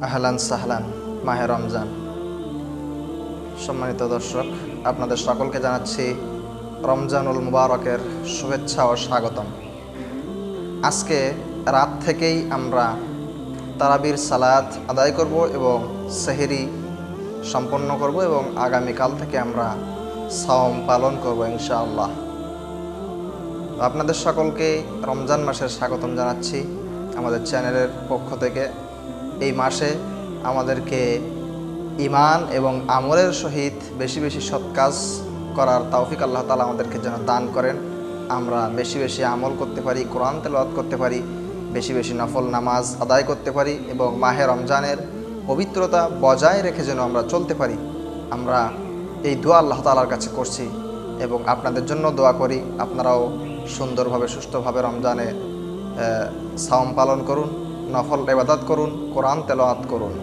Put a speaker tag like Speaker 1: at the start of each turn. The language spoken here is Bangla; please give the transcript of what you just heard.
Speaker 1: আহলান সাহলান, মাহে রমজান। সম্মানিত দর্শক, আপনাদের সকলকে জানাচ্ছি রমজানুল মুবারকের শুভেচ্ছা ও স্বাগতম। আজকে রাত থেকেই আমরা তারাবির সালাত আদায় করব এবং সেহরি সম্পন্ন করব এবং আগামীকাল থেকে আমরা সাওম পালন করব ইনশাআল্লাহ। আপনাদের সকলকে রমজান মাসের স্বাগতম জানাচ্ছি আমাদের চ্যানেলের পক্ষ থেকে। এই মাসে আমাদেরকে ঈমান এবং আমলের সহিত বেশি বেশি সৎ কাজ করার তৌফিক আল্লাহ তাআলা আমাদেরকে যেন দান করেন। আমরা বেশি বেশি আমল করতে পারি, কোরআন তেলাওয়াত করতে পারি, বেশি বেশি নফল নামাজ আদায় করতে পারি এবং মাহে রমজানের পবিত্রতা বজায় রেখে যেন আমরা চলতে পারি। আমরা এই দোয়া আল্লাহ তাআলার কাছে করছি এবং আপনাদের জন্য দোয়া করি। আপনারাও সুন্দরভাবে সুষ্ঠুভাবে রমজানে সাওম পালন করুন, নফল ইবাদত করুন, কোরআন তেলাওয়াত করুন।